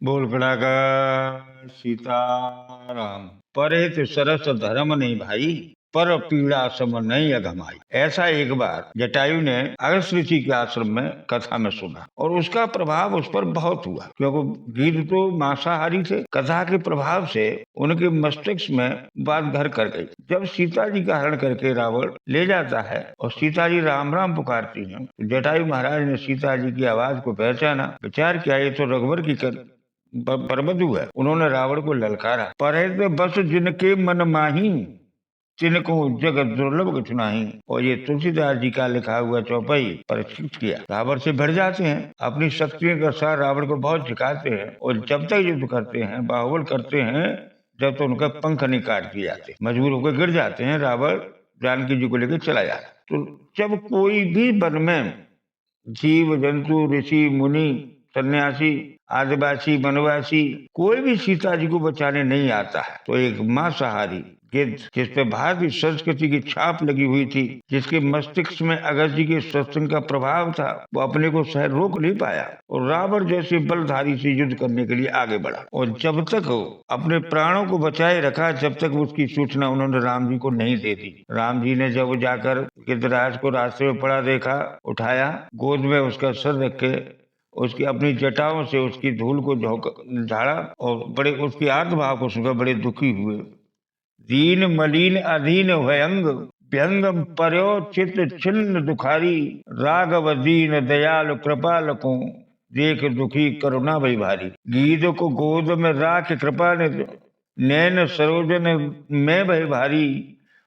बोल कड़ाकर सीताराम। परहित सरस धर्म नहीं भाई, पर पीड़ा सम नहीं अघमाई। ऐसा एक बार जटायु ने अगस्त ऋषि के आश्रम में कथा में सुना और उसका प्रभाव उस पर बहुत हुआ, क्योंकि गीत तो मांसाहारी थे। कथा के प्रभाव से उनके मस्तिष्क में बात घर कर गई। जब सीता जी का हरण करके रावण ले जाता है और सीता जी राम राम पुकारती हैं, तो जटायु महाराज ने सीता जी की आवाज को पहचाना। विचार किया, ये तो रघुवर की परमधु है। उन्होंने रावण को ललकारा, पर बस जिनके मन माही, तिनको जगत दुर्लभ कुछ नहीं। और ये तुलसीदास जी का लिखा हुआ चौपाई परीक्षित किया। रावण से भिड़ जाते हैं, अपनी शक्तियों का सार रावण को बहुत झुकाते हैं और जब तक युद्ध करते हैं, बाहुबल करते हैं, जब तक उनका पंख नहीं काट दिए जाते, मजबूर होकर गिर जाते हैं। रावण जानकी जी को लेकर चला जाता। तो जब कोई भी वन में जीव जंतु ऋषि मुनि सन्यासी आदिवासी वनवासी कोई भी सीता जी को बचाने नहीं आता है, तो एक मांसाहारी गिद्ध, जिस पे भारतीय संस्कृति की छाप लगी हुई थी, जिसके मस्तिष्क में अगस्त जी के सत्संग का प्रभाव था, वो अपने को शायद रोक नहीं पाया और रावण जैसे बलधारी से युद्ध करने के लिए आगे बढ़ा। और जब तक अपने प्राणों को बचाए रखा, जब तक उसकी सूचना उन्होंने राम जी को नहीं दे दी। राम जी ने जब जाकर गिद्धराज को रास्ते में पड़ा देखा, उठाया, गोद में उसका सर रख के उसकी अपनी जटाओं से उसकी धूल को झाड़ा और बड़े उसकी आर्तभाव को सुनकर बड़े दुखी हुए। दीन मलिन अधीन भयंग व्यंग पर्यो चित छिन्न दुखारी, राघव दीन दयाल कृपाल को देख दुखी करुणा भई भारी। गीध को गोद में राख कृपा ने नैन सरोजन में भई भारी,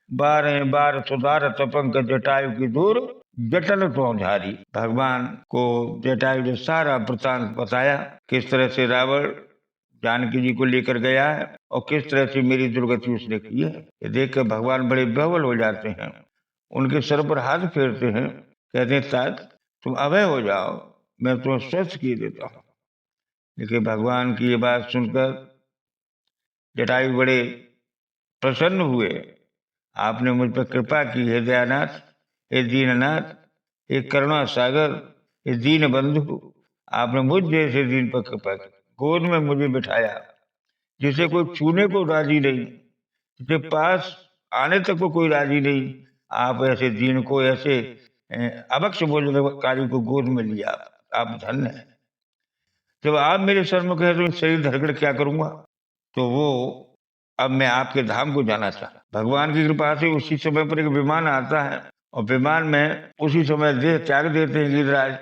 बारह बार सुधार तपंक जटायु की दूर जटन तो झारी। भगवान को जटायु ने सारा वृतांत बताया, किस तरह से रावण जानकी जी को लेकर गया है और किस तरह से मेरी दुर्गति उसने की है। ये देख कर भगवान बड़े बेवल हो जाते हैं, उनके सर पर हाथ फेरते हैं, कहते हैं तात तुम अभय हो जाओ, मैं तुम्हें स्वस्थ किए देता हूँ। लेकिन भगवान की ये बात सुनकर जटायु बड़े प्रसन्न हुए। आपने मुझ पर कृपा की है दयानाथ, हे दीननाथ, हे करुणा सागर, हे दीन बंधु, आपने मुझ जैसे दीन पर कृपा की। गोद में मुझे बिठाया, जिसे कोई छूने को राजी नहीं, जिसके पास आने तक को कोई राजी नहीं, आप ऐसे दीन को, ऐसे अभक्ष भोजनकारी को गोद में लिया। आप धन्य है। जब आप मेरे सन्मुख है तो शरीर धरकर क्या करूंगा। तो वो अब मैं आपके धाम को जाना चाहता। भगवान की कृपा से उसी समय पर एक विमान आता है और विमान में उसी समय देह त्याग देते हैं गिरिराज।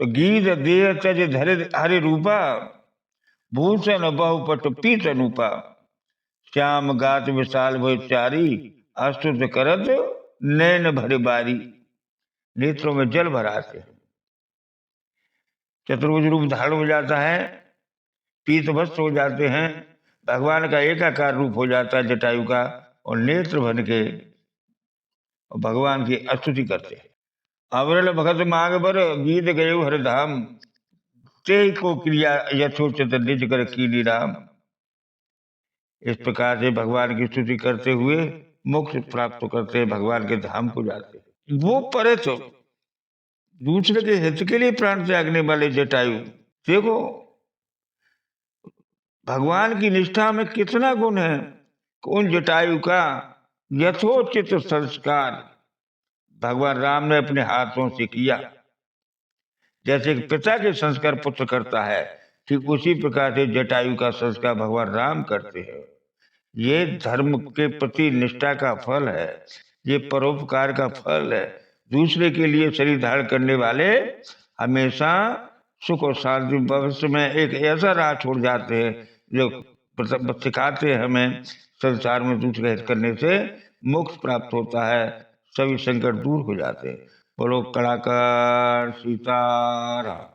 तो गीध देह तज धरे हरे रूपा, भूषण बहुपट पीत अनुपा, श्याम गात विशाल भय चारी, अस्तुत करत नैन भरे बारी। नेत्रों में जल भराते हैं, चतुर्भुज रूप धारण हो जाता है, पीत वस्त्र हो जाते हैं, भगवान का एकाकार रूप हो जाता है जटायु का, और नेत्र भर के भगवान की स्तुति करते हैं। अवरल भगत मांग बर गीत गये हरधाम, ते को क्रिया यथोचित निज कर कीनी राम। इस प्रकार से भगवान की स्तुति करते हुए मोक्ष प्राप्त करते, भगवान के धाम को जाते। वो परे तो दूसरे के हित के लिए प्राण त्यागने वाले जटायु, देखो भगवान की निष्ठा में कितना गुण है। उन जटायु का यथोचित संस्कार भगवान राम ने अपने हाथों से किया। जैसे पिता के संस्कार पुत्र करता है, ठीक उसी प्रकार से जटायु का संस्कार भगवान राम करते हैं। ये धर्म के प्रति निष्ठा का फल है, ये परोपकार का फल है। दूसरे के लिए शरीर धारण करने वाले हमेशा सुख और शांति भविष्य में एक ऐसा राह छोड़ जाते हैं जो सिखाते हैं हमें संसार में दूसरे हित करने से मोक्ष प्राप्त होता है, सभी संकट दूर हो जाते हैं। बोलो कड़ाकर सीताराम।